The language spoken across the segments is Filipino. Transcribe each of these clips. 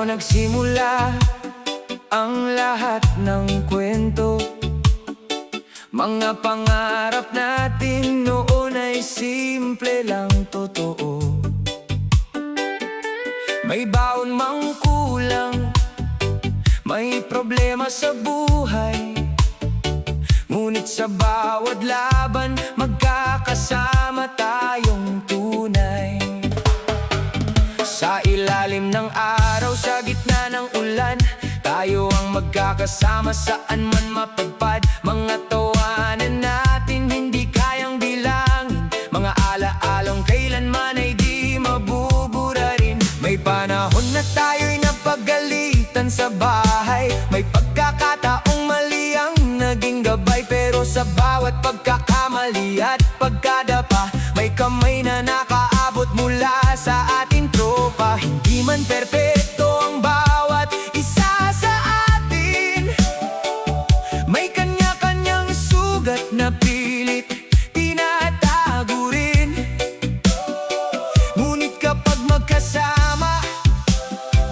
nagsimula ang lahat ng kwento. Mga pangarap natin noon ay simple lang totoo. May baon mang kulang, may problema sa buhay, ngunit sa bawat laban magkakasama tayong tunay. Sa ilalim ng araw, sa gitna ng ulan, tayo ang magkakasama saan man mapadpad. Mga tawanan natin hindi kayang bilangin, mga alaalang kailanman ay di mabubura rin. May panahon na tayo'y napagalitan sa bahay, may pagkakataong mali ang naging gabay. Pero sa bawat pagkakamali at pagkadapa, may kamay na nakaabot mula sa ating tropa. Hindi man perpekto ang bawat isa sa atin, may kanya-kanyang sugat na pilit tinatago rin. Ngunit kapag magkasama,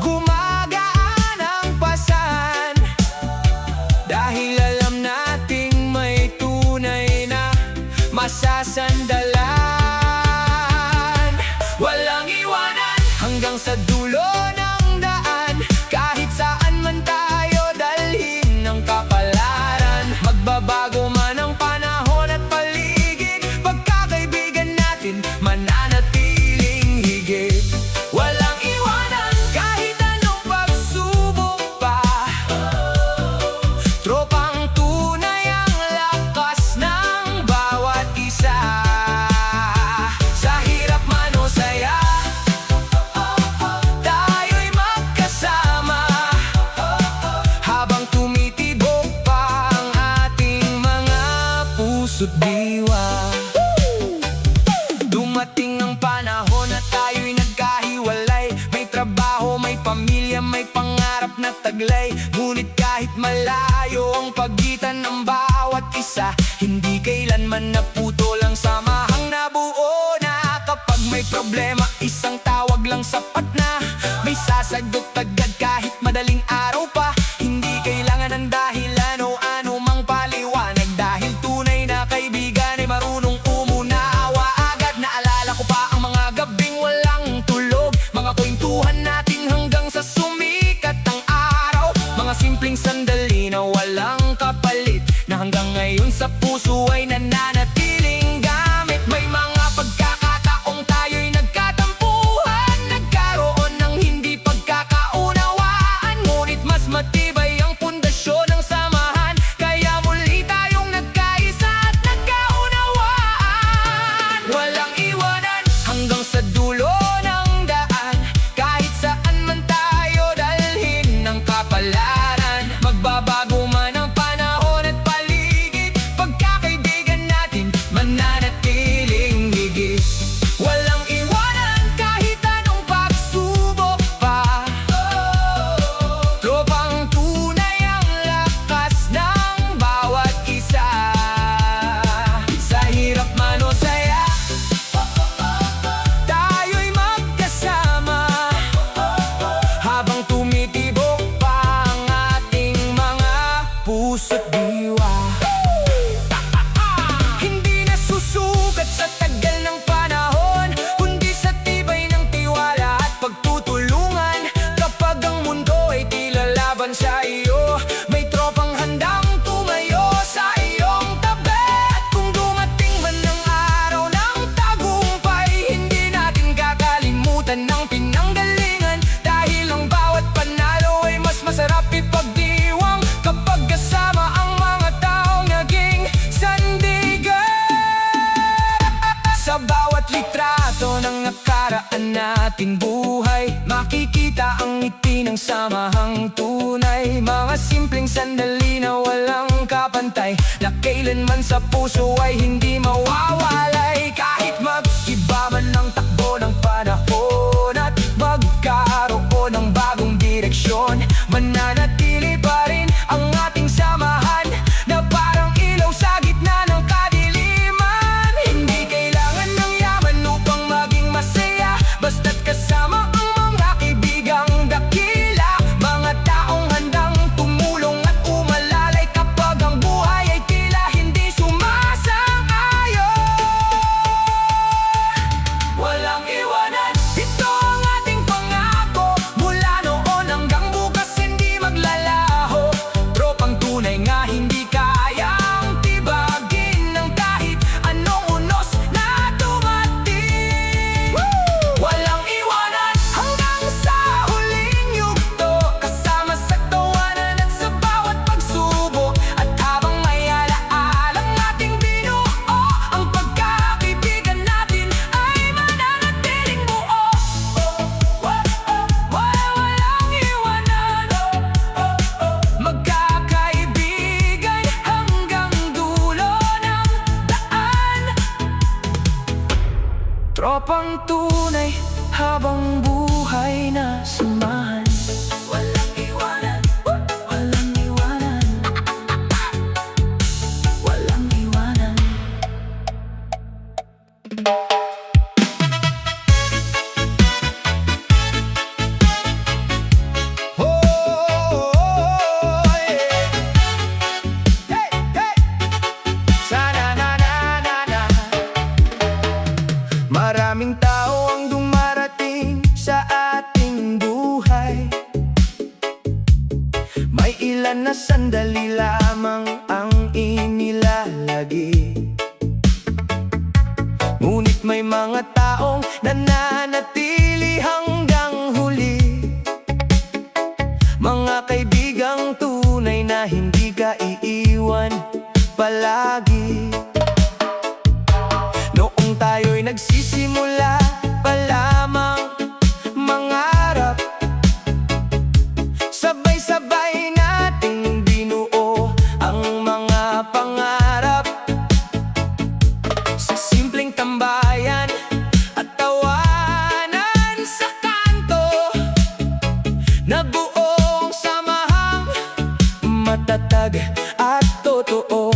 gumagaan ang pasan, dahil alam nating may tunay na masasandalan. Walang iwanan hanggang sa dulo ng daan, kahit saan man tayo dalhin ng kapalaran. Magbabago man ang panahon at paligid, pagkakaibigan natin mananatiling higit. Walang iwanan kahit anong pagsubok pa, tropang tunay ang lakas ng bawat isa. Sa hirap man o saya, tayo'y magkasama, habang tumitibok pa ang ating mga puso't diwa. Dumating ang panahon na tayo'y nagkahiwalay, may trabaho, may pamilya, may pangarap na taglay. Ngunit kahit malayo ang pagitan ng bawat isa, hindi kailanman naputol ang samahang nabuo na. Kapag may problema, isang tawag lang sapat na, may sasagot agad kahit madaling araw pa. Hindi kailangan ng dahilan o anumang paliwanag, dahil tunay na kaibigan ay marunong umunawa agad. Naalala ko pa ang mga gabing walang tulog, mga kwentuhan natin hanggang sa sumikat ang araw. Mga simpleng sandali na walang kapalit, na hanggang ngayon sa puso ay nananatiling gamit. May mga pagkakataong tayo'y nagkatampuhan, nagkaroon ng hindi pagkakaunawaan, ngunit mas matibay ang pundasyon ng samahan, kaya muli tayong nagkaisa at nagkaunawaan. Walang iwanan hanggang sa dulo ng daan, kahit saan man tayo dalhin ng kapalaran. Magbabago man ang panahon at paligid, pagkakaibigan natin mananatiling higit. Walang iwanan kahit anong pagsubok pa, tropang tunay ang lakas ng bawat isa. Sa hirap man o saya, tayo'y magkasama, habang tumitibok pa ang ating mga puso't diwa. Hindi nasusukat sa tagal ng panahon, kundi sa tibay ng tiwala at pagtutulungan. Kapag ang mundo ay tila laban sa iyo, may tropang handang tumayo sa iyong tabi. At kung dumating man ang araw ng tagumpay, hindi natin kakalimutan ng pinanggalingan, dahil ang bawat panalo ay mas masarap ipagdiwang kapag kasama ang mga taong naging sandigan. Sa bawat litrato ng nakaraan nating buhay, makikita ang ngiti ng samahang tunay. Mga simpleng sandali na walang kapantay, na kailanman sa puso ay hindi mawawalay. Kahit mag-iba man ang takbo ng panahon at magkaroon ng bagong direksyon, mananatili pa rin ang ating samahan, na parang ilaw sa gitna ng kadiliman. Hindi kailangan ng yaman upang maging masaya, basta't kasama ang mga kaibigang dakila. na sandali lamang ang inilalagi. Ngunit may mga taong nananatili hanggang huli, mga kaibigang tunay na hindi ka iiwan palagi. Noong tayo'y nagsisimula pa lamang mangarap, sabay-sabay nating binuo ang mga pangarap. Sa simpleng tambayan at tawanan sa kanto, nabuong samahang matatag at totoo.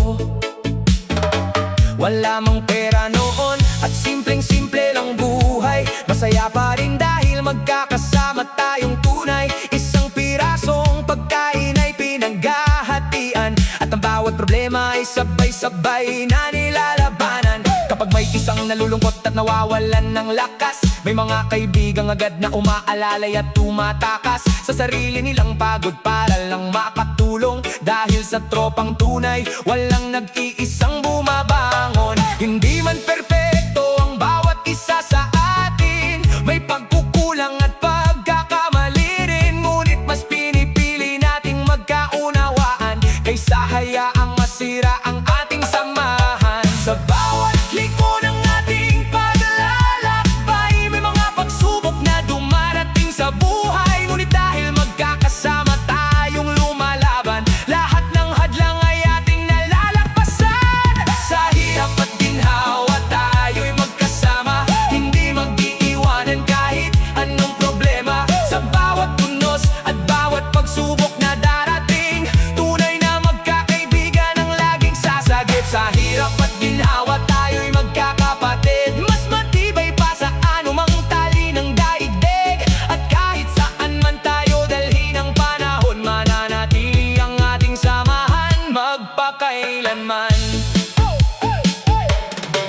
Wala mang pera noon at simpleng-simple lang buhay, masaya pa rin dahil magkakasama tayong tunay. Isang pirasong pagkain ay pinaghahatian, at ang bawat problema ay sabay-sabay na nilalabanan. Kapag may isang nalulungkot at nawawalan ng lakas, may mga kaibigang agad na umaalalay at tumatakas sa sarili nilang pagod para lang makatulong. Dahil sa tropang tunay, walang nag-iisang bumabangon. Hindi man perpekto ang bawat isa sa atin, may pagkukulang at pagkakamali rin. Ngunit mas pinipili nating magkaunawaan kaysa hayaang masira ang ating samahan. Sa bawat liko ng ating paglalakbay, may mga pagsubok na dumarating sa buhay. Ngunit dahil magkakasama tayong lumalaban, lahat ng hadlang ay ating nalalagpasan. Sa hirap at ginhawa tayo'y magkasama, hindi mag-iiwanan kahit anong problema. Sa bawat tunos at bawat pagsubok na darating, tunay na magkakaibigan ang laging sasagip. Sa hirap at ginhawa tayo'y magkakapatid, mas matibay pa sa anumang tali ng daigdig. At kahit saan man tayo dalhin ang panahon, mananatili ang ating samahan magpakailanman.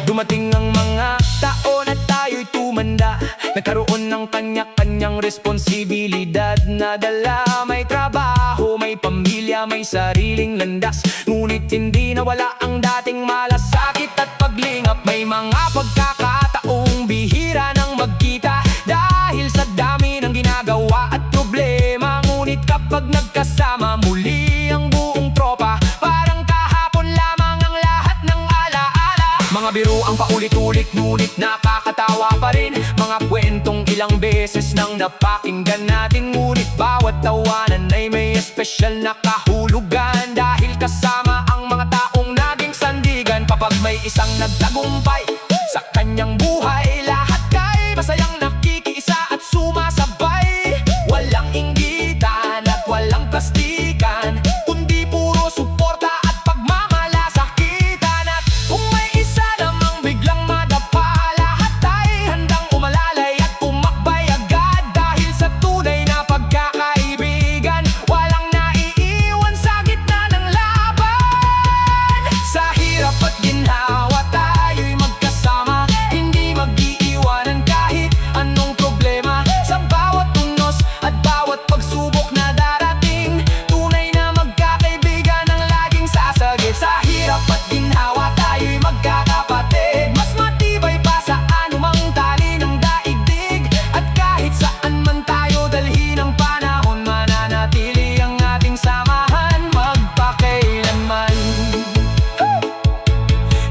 Dumating ang mga taon at tayo'y tumanda, nagkaroon ng kanya-kanyang responsibilidad na dala. May trabaho, may pamilya, may sariling landas. Ngunit hindi nawala ang dating malasakit at paglingap. May mga pagkakataong bihira nang magkita dahil sa dami ng ginagawa at problema. Ngunit kapag nagkasama muli ang buong tropa, parang kahapon lamang ang lahat ng alaala. Mga biro ang paulit-ulit ngunit nakakatawa pa rin, mga kwentong ilang beses nang napakinggan natin. Ngunit bawat tawanan ay may espesyal na kahulugan, dahil kasama ang mga taong naging sandigan. Kapag may isang nagtagumpay sa kanyang buhay, lahat kay masayang nakikiisa at sumasabay. Walang inggitan at walang plastikan, kundi puro suporta at pagmamalasakitan. At kung may isa namang biglang madapa, lahat ay handang umalalay at umakbay agad. Dahil sa tunay na pagkakaibigan, walang naiiwan sa gitna ng laban. Sa hirap at ginhawa tayo'y magkasama, hindi mag-iiwanan kahit anong problema. Sa bawat tunos at bawat pagsubok na darating, tunay na magkakaibigan ang laging sasagip. Sa hirap at ginhawa tayo'y magkakapatid, mas matibay pa sa anumang tali ng daigdig. At kahit saan man tayo dalhin ang panahon, mananatili ang ating samahan magpakailanman.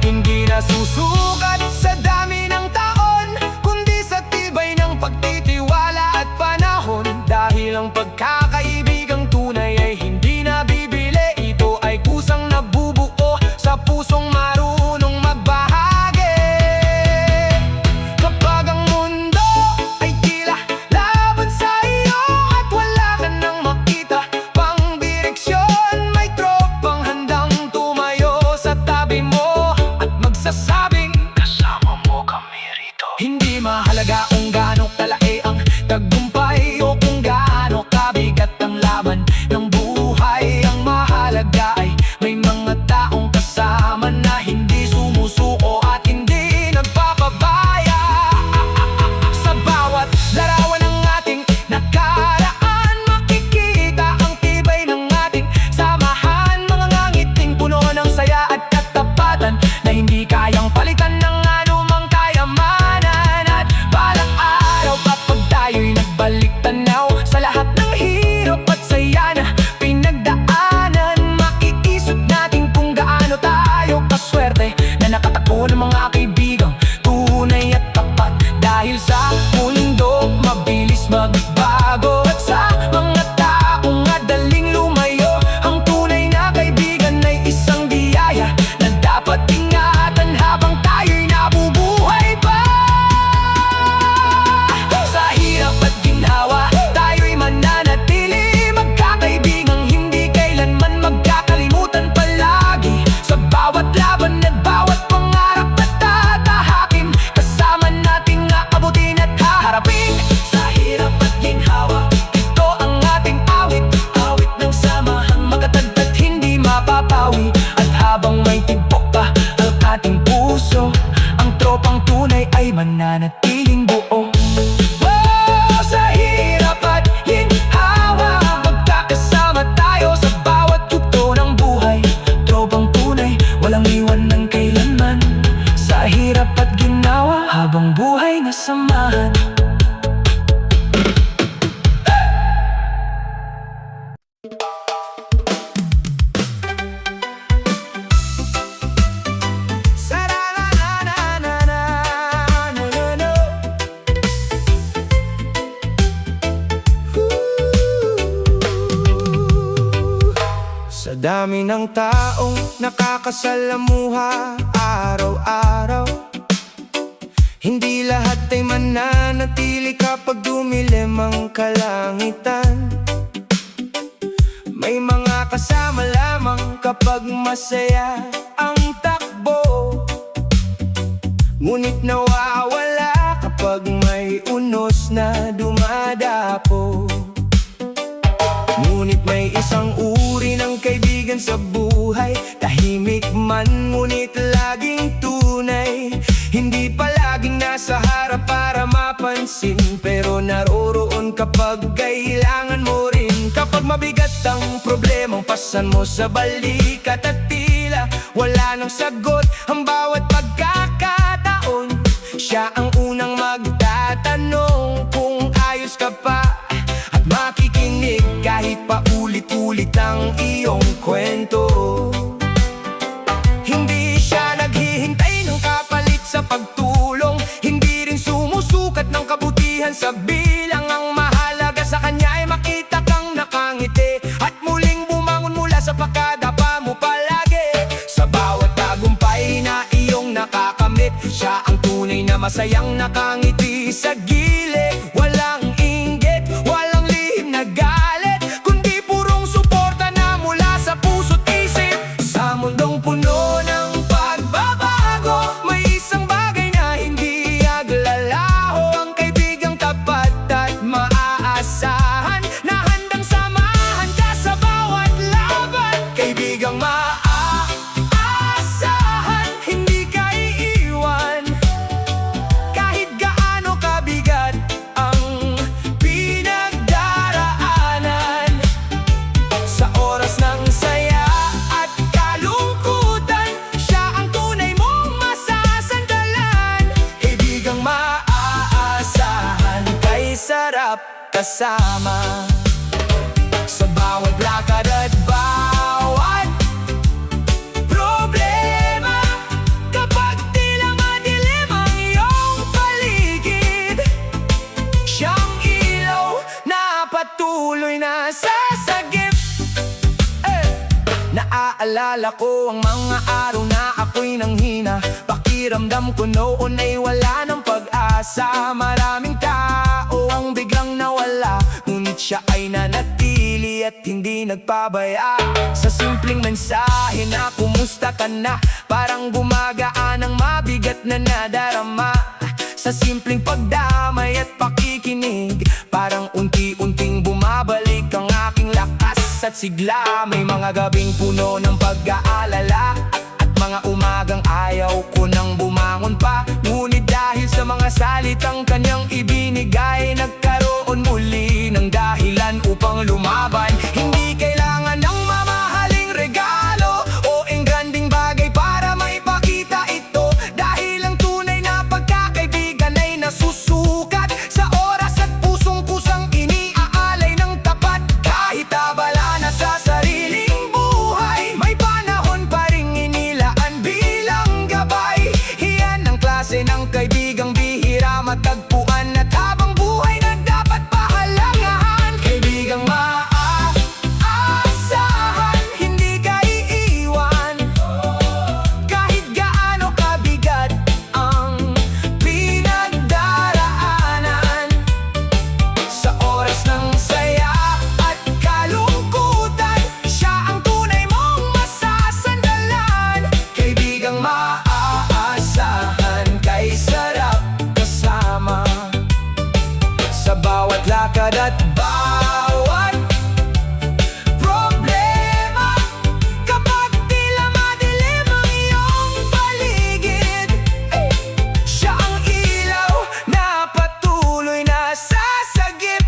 Hindi na susukat sa dami ng taon, kundi sa tibay ng pagtitiwala at panahon. Dahil ang pagkakaibigang tunay ay hindi nabibili, ito ay kusang nabubuo sa pusong marunong magbahagi. Kapag ang mundo ay tila laban sa iyo at wala ka nang makita pang direksyon, may tropang handang tumayo sa tabi mo at magsasabing, kasama mo kami rito. Hindi mahalaga kung gaano kalae ang tagumpay o kung gaano kabig dami ng taong nakakasalamuha araw-araw, hindi lahat ay mananatili kapag dumilim ang kalangitan. May mga kasama lamang kapag masaya ang takbo, ngunit nawawala kapag may unos na dumadapo. Ngunit may isang uri ng kaibigan sa buhay, tahimik man ngunit laging tunay. Hindi palaging nasa harap para mapansin, pero naroroon kapag kailangan mo rin. Kapag mabigat ang problemang pasan mo sa balikat at tila wala nang sagot ang bawat pagkakataon, siya ang unang magtatanong kung ayos ka pa, at makikinig kahit paulit-ulit ang iyong kwento. Hindi siya naghihintay ng kapalit sa pagtulong, hindi rin sumusukat ng kabutihan sa bilang. Ang mahalaga sa kanya ay makita kang nakangiti at muling bumangon mula sa pagkadapa mo palagi. Sa bawat tagumpay na iyong nakakamit, siya ang tunay na masayang nakangiti sa gilid. Walang inggit, walang lihim na galit, kundi purong suporta na mula sa puso't isip. Sa mundong puno ng pagbabago, may isang bagay na hindi aglalaho, ang kaibigang tapat at maaasahan, na handang samahan ka sa bawat laban. Kaibigang maaasahan, hindi ka iiwan kahit gaano kabigat ang pinagdaraanan. Sa oras ng saya at kalungkutan, siya ang tunay mong masasandalan. Kaibigang maaasahan, kay sarap kasama sa bawat lakad at bawat problema. Kapag tila madilim ang iyong paligid, siyang ilaw na patuloy na sasagip. Naaalala ko ang mga araw na ako'y nanghina, pakiramdam ko noon ay wala ng pag-asa. Maraming tao ang biglang nawala, ngunit siya ay nanatili at hindi nagpabaya. Sa simpleng mensahe na kumusta ka na, parang gumagaan ang mabigat na nadarama. Sa simpleng pagdamay at pakikinig, parang unti-unting bumabalik ang aking lakas at sigla. May mga gabing puno ng pag-aalala at mga umagang ayaw ko nang bumangon pa, ngunit dahil sa mga salitang kanyang ibinigay, nagkaroon muli ng dahilan upang lumaban. Hindi kailangan ng mamahaling regalo o engranding bagay para maipakita ito, dahil ang tunay na pagkakaibigan ay nasusukat sa oras at pusong kusang iniaalay ng tapat. Kahit abala na sa sariling buhay, may panahon pa ring inilaan bilang gabay. Iyan ang klase ng kaibigang bihira matagpuan, at habang buhay na dapat pahalangahan. Kaibigang maaasahan, hindi ka iiwan kahit gaano kabigat ang pinagdaraanan. Sa oras ng saya at kalungkutan, siya ang tunay mong masasandalan. Kaibigang maaasahan, kay sarap kasama sa bawat lakad at bawat problema. Kapag tila madilim ang iyong paligid, siya ang ilaw na patuloy na sasagip.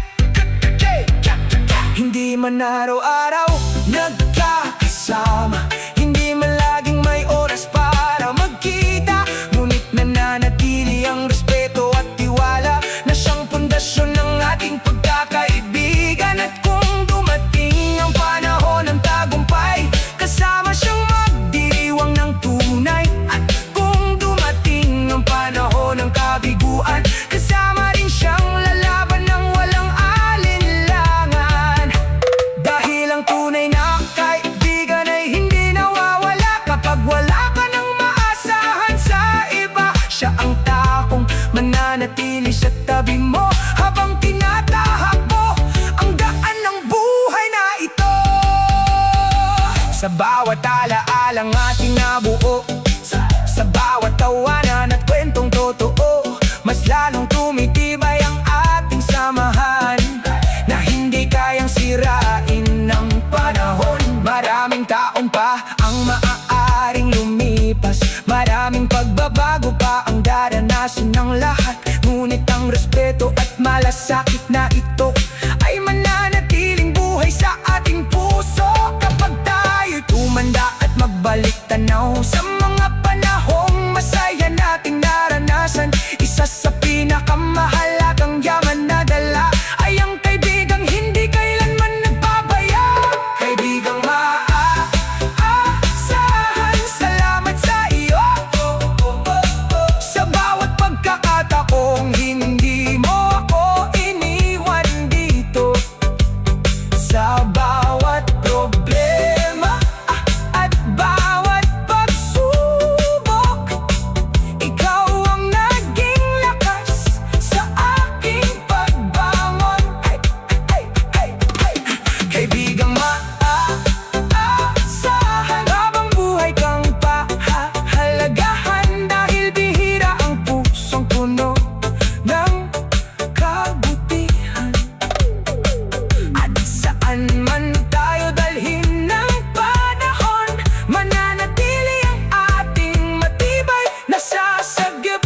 Hindi man araw-araw nagkakasama, hindi man laging may oras para magkita, ngunit nananatili ang respeto at tiwala na siyang pundasyon ng ating pagkakaibigan. At kung dumating ang panahon ng tagumpay, kasama siyang magdiriwang ng tunay. At kung dumating ang panahon ng kabiguan, kasama rin siyang lalaban ng walang alinlangan. Dahil ang tunay na hindi kayang sirain ng panahon. Maraming taon pa ang maaaring lumipas, maraming pagbabago pa ang daranasan ng lahat. Ngunit ang respeto at malasakit na ito ay mananatiling buhay sa ating puso. Kapag tayo'y tumanda at magbalik tanaw sa mga panahong masaya nating naranasan, isa sa pinakamahalagang yaman na dala ay ang kaibigang hindi kailanman nagpapaya. Kaibigang maaasahan, salamat sa iyo sa bawat pagkakataong hindi mo ako iniwan dito. Sa bawat problema at bawat pagsubok, ikaw ang naging lakas sa aking pagbangon. Kaibigang maaasahan, habang buhay kang pahahalagahan, dahil bihira ang pusong puno ng kabutihan. At saan man tayo dalhin ng panahon, mananatili ang ating matibay na sasagip.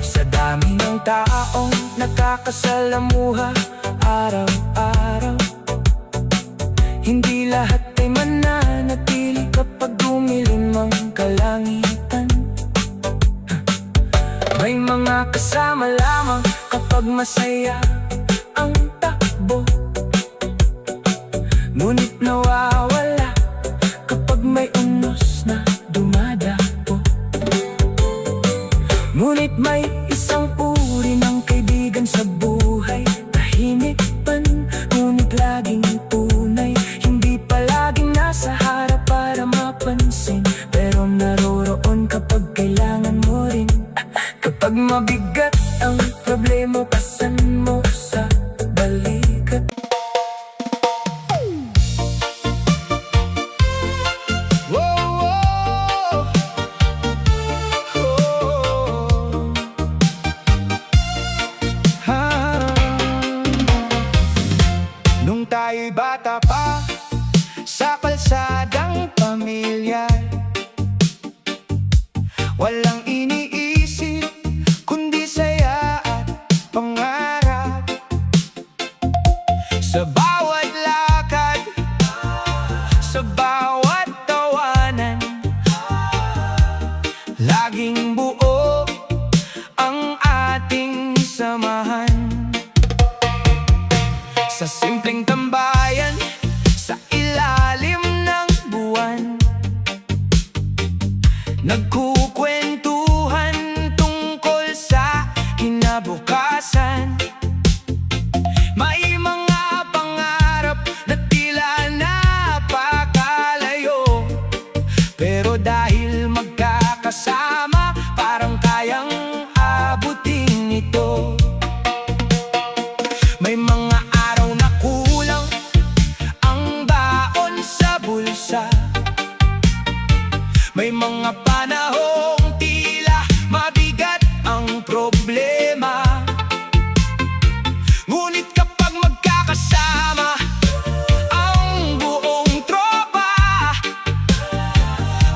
Sa dami ng taong nakakasalamuha araw-araw, hindi lahat ay mananatili kapag dumilim ang kalangitan. May mga kasama lamang kapag masaya ang takbo, ngunit nawawala kapag may unos na dumadapo. Ngunit may isang uri ng kaibigan sa buhay, tahimik man, ngunit laging tunay. Hindi palaging nasa harap para mapansin, pero naroroon kapag kailangan mo rin. Kapag mabigat ang problema, pasan mo sa balikat. Nung tayo'y bata pa, sa kalsadang pamilyar, walang iniisip kundi saya at pangarap. Sa bawat lakad, sa bawat tawanan, laging buo ang ating samahan. Sa simpleng tambayan, sa ilalim ng buwan, nagkukwentuhan tungkol sa kinabukasan. May mga pangarap na tila napakalayo, pero dahil magkakasama, parang kayang abutin ito. May mga araw na kulang ang baon sa bulsa, may mga panahong tila mabigat ang problema. Ngunit kapag magkakasama ang buong tropa,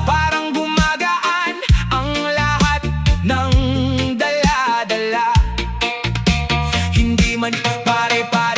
parang gumagaan ang lahat ng dala-dala. Hindi man pare-pare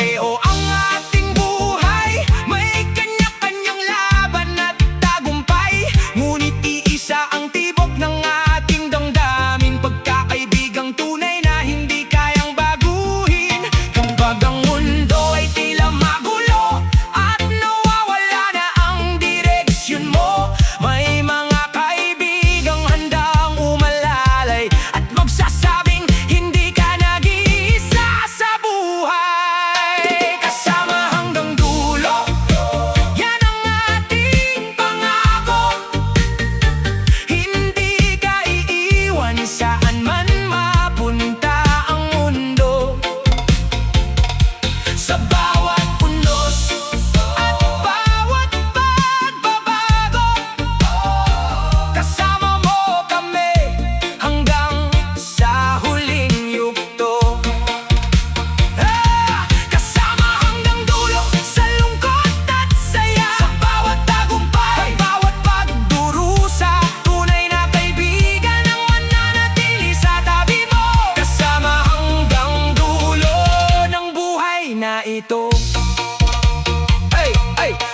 ito.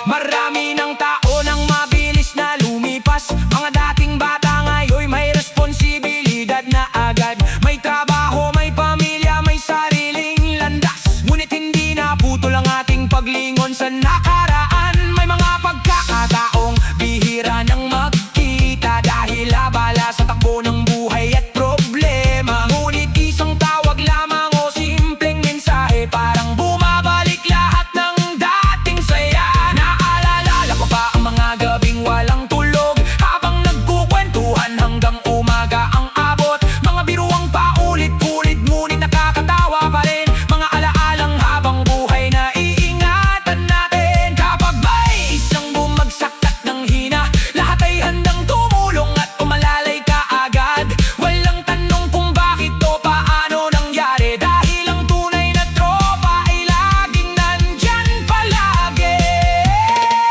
Marami ng tao nang mabilis na lumipas. Mga dating bata ngayon may responsibilidad na agad. May trabaho, may pamilya, may sariling landas. Ngunit hindi naputol ang ating paglingon sa nakaraan. May mga pagkakataong bihira nang magkita dahil abala sa takbo ng buhay at problema. Ngunit isang tawag lamang o simpleng mensahe, parang bumabalik lahat ng dating saya. Naalala ko pa ang mga gabing walang tulog, habang nagkukwentuhan hanggang umaga ang abot. Mga biruang paulit-ulit ngunit nakakatawa pa rin. Mga alaalang habang buhay na iingatan natin. Kapag may isang bumagsak at ng hina, lahat ay handang tumulong at umalalay kaagad. Walang tanong kung bakit o paano nangyari, dahil ang tunay na tropa ay laging nandyan palagi.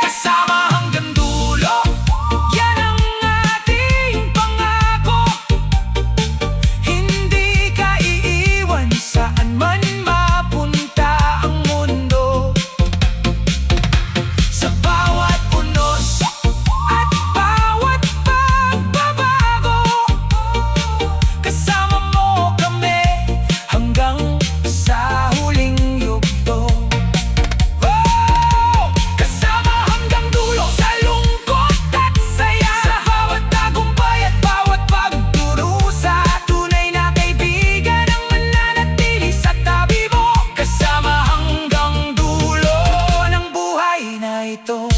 Kasama hanggang dulo, yan ang ating pangako. Hindi ka iiwan saan man mapunta ang mundo. Sa bawat unos at bawat pagbabago, kasama mo kami hanggang sa huling yugto. Kasama hanggang dulo, sa lungkot at saya, sa bawat tagumpay at bawat pagdurusa. Tunay na kaibigan ang mananatili sa tabi mo. Kasama hanggang dulo ng buhay na ito.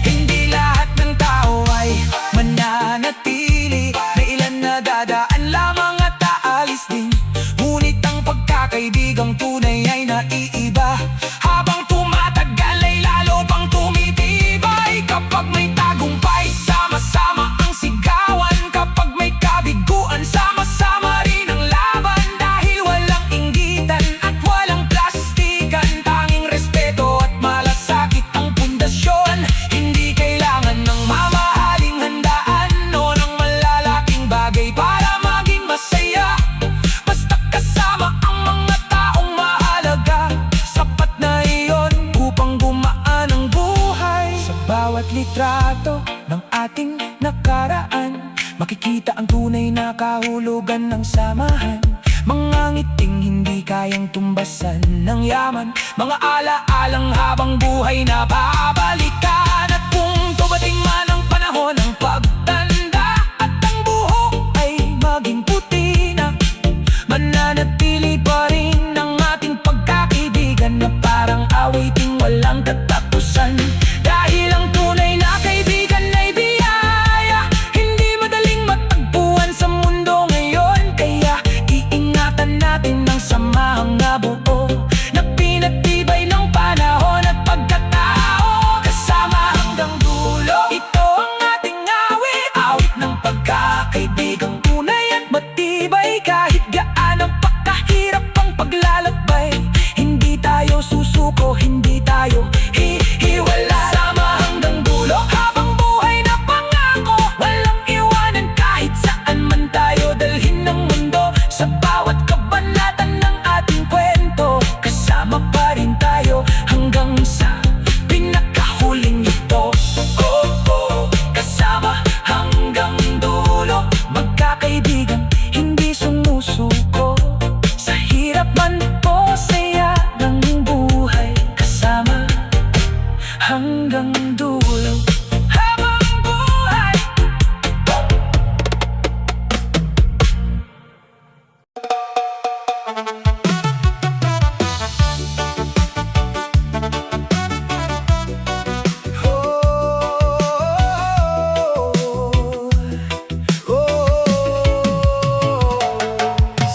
Hindi lahat ng tao ay mananatili. May ilan na dadaan lamang at aalis din. Ngunit ang pagkakaibigang tunay ay naiiba. Habang tumatagal ay lalo pang tumitibay. Kapag may tagumpay, sama-sama ang sigawan. Kapag may kabiguan, sama-sama rin ang laban. Dahil walang inggitan at walang plastikan, tanging respeto at malasakit ang pundasyon. Hindi kailangan ng mamahaling handaan o ng malalaking bagay para maging masaya. Basta kasama ang mga taong mahalaga, sapat na iyon upang gumaan ang buhay. Sa bawat litrato ng ating nakaraan, makikita ang tunay na kahulugan ng samahan. Mga ngiting hindi kayang tumbasan ng yaman. Mga alaalang habang buhay na babalikan. At kung dumating man ang panahon ng pagtanda at ang buhok ay maging puti na, mananatili pa rin ang ating pagkakaibigan na parang awiting walang katapusan. Dahil ang tunay na kaibigan ay biyaya, hindi madaling matagpuan sa mundo ngayon. Kaya iingatan natin ang samahang nabuo, na pinatibay ng panahon at pagkatao. Kasama hanggang dulo, ito ang ating awit. Awit ng pagkakaibigang tunay at matibay. Kahit gaan ang pakahirap ang paglalakbay, hindi tayo susuko, hindi tayo hihiwalay. Sama hanggang dulo, habang buhay na pangako. Walang iwanan kahit saan man tayo dalhin ng mundo. Sa bawat kabanata ng ating kwento, kasama pa rin tayo hanggang sa pinakahuling ito. Kasama hanggang dulo, magkakaibigan, hindi sumusuko. Sa hirap man o saya ng buhay, kasama hanggang dulo. Habang buhay.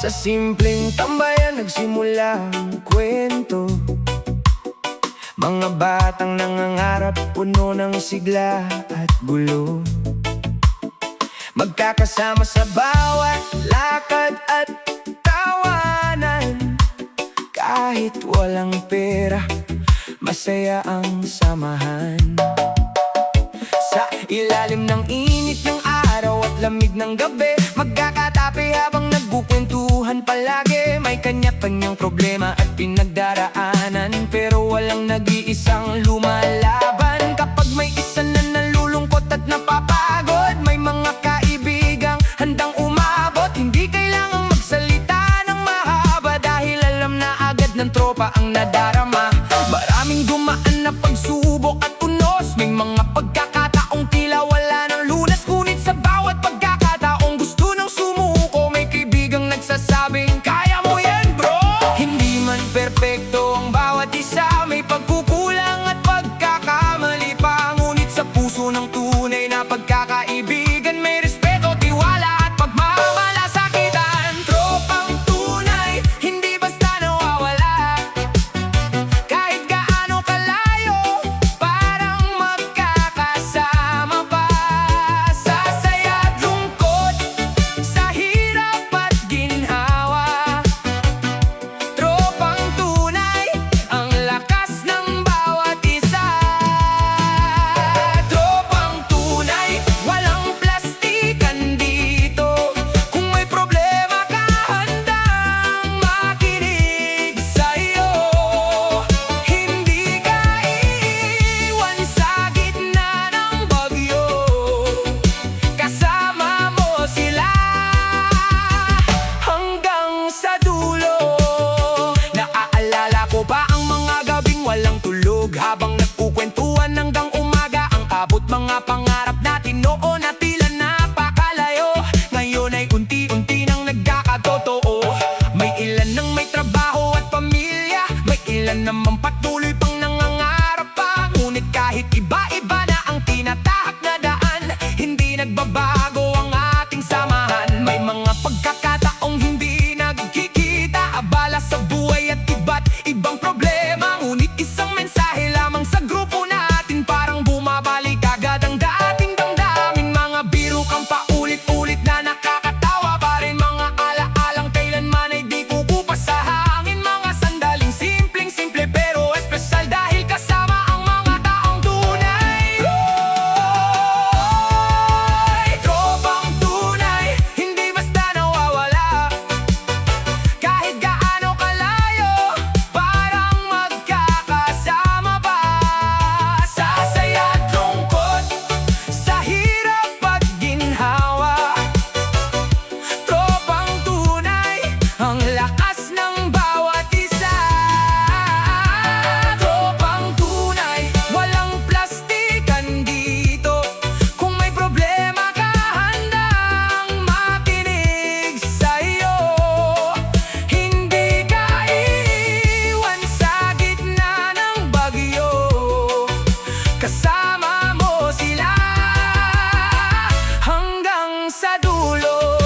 Sa simpleng tambayan nagsimula ang kwento. Mga batang nangangarap, puno ng sigla at gulo. Magkakasama sa bawat lakad at tawanan. Kahit walang pera, masaya ang samahan. Sa ilalim ng init ng araw at lamig ng gabi, magkakatabi habang nagkukwentuhan palagi. May kanya-kanyang problema at pinagdaraanan, pero walang nag-iisang lumalaban. Kapag may isa na nalulungkot at napapagod, may mga kaibigang handang umabot. Hindi kailangang magsalita ng mahaba, dahil alam na agad ng tropa ang nadarama. Maraming dumaan na pagsubok at unos, may mga pagkakataong tila wala ng lunas. Ngunit sa bawat pagkakataong gusto nang sumuko, may kaibigang nagsasabing, kaya mo yan bro! Hindi man perpekto ang bawat isa, may pagkukulang at pagkakamali pa. Ngunit sa puso ng tunay na pagkakaibigan, may respeto, tiwala at pagmamalasakitan. Tropang tunay, hindi basta nawawala. Kahit gaano kalayo, parang magkakasama pa. Sa saya at lungkot, sa hirap at ginhawa. Tropang tunay, ang lakas ng bawat isa. Tropang tunay, walang plastikan dito. Kung may problema ka, handang makinig sa'yo. Hindi ka iiwan sa gitna ng bagyo. Kasama mo sila hanggang sa dulo. Naaalala ko pa ang mga gabing walang tulog, habang nagkukwentuhan hanggang umaga. Ang abot mga pangarap natin noon na tila napakalayo, ngayon ay unti-unti nang nagkakatotoo. May ilan nang may trabaho at pamilya, may ilan namang patuloy pang nangangarap pa. Ngunit kahit iba-iba na ang tinatahak na daan, hindi nagbabago ang ating samahan. May mga pagkakataong hindi nagkikita, abala sa buhay at iba't ibang problema. Ngunit isang mensahe lamang sa grupo natin, parang bumabalik agad ang dating damdamin. Mga biro kang paulit-ulit na nakakatawa pa rin, mga alaalang kailanman ay di kukupas sa hangin. Mga sandaling simpleng-simple pero espesyal, dahil kasama ang mga taong tunay. Tropang tunay, hindi basta nawawala. Kahit gaano kalayo, parang magkakasama pa. Sa saya at lungkot, sa hirap at ginhawa. Tropang tunay, ang lakas ng bawat isa. Tropang tunay, walang plastikan dito. Kung may problema ka, handang makinig sa'yo. Hindi ka iiwan sa gitna ng bagyo. Kasama mo sila hanggang sa dulo.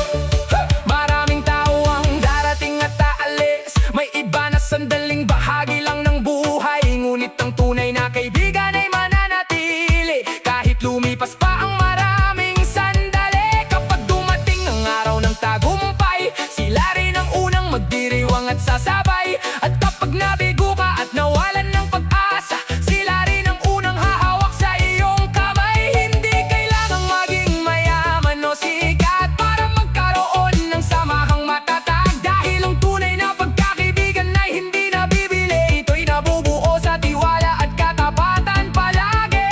Maraming tao ang darating at aalis, may iba na sandaling bahagi lang ng buhay. Ngunit ang tunay na kaibigan ay mananatili, kahit lumipas pa ang maraming sandali. Kapag dumating ang araw ng tagumpay, sila rin ang unang magdiriwang at sasabay. At kapag nabigo ka at nawalan ng pag-asa, sila rin ang unang hahawak sa iyong kamay. Hindi kailangang maging mayaman o sikat para magkaroon ng samahang matatag, dahil ang tunay na pagkakaibigan ay hindi nabibili. Ito'y nabubuo sa tiwala at katapatan palagi.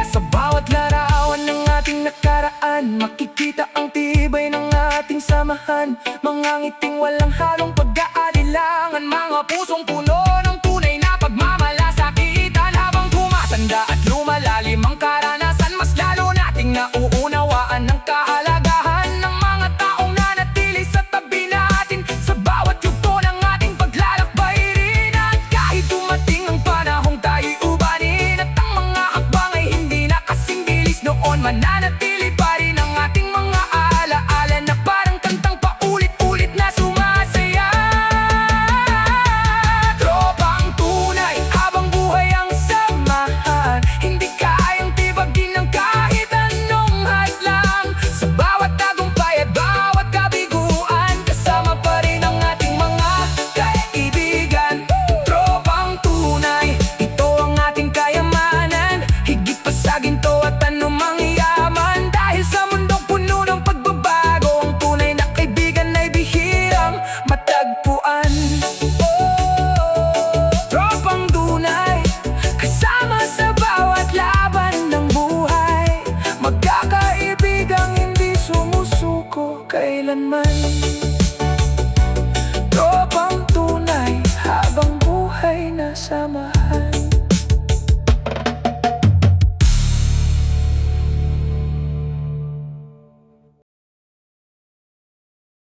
Sa bawat larawan ng ating nakaraan, makikita ang tibay ng ating samahan. Mga ngiting walang halong pag-aalilangan, mga pusong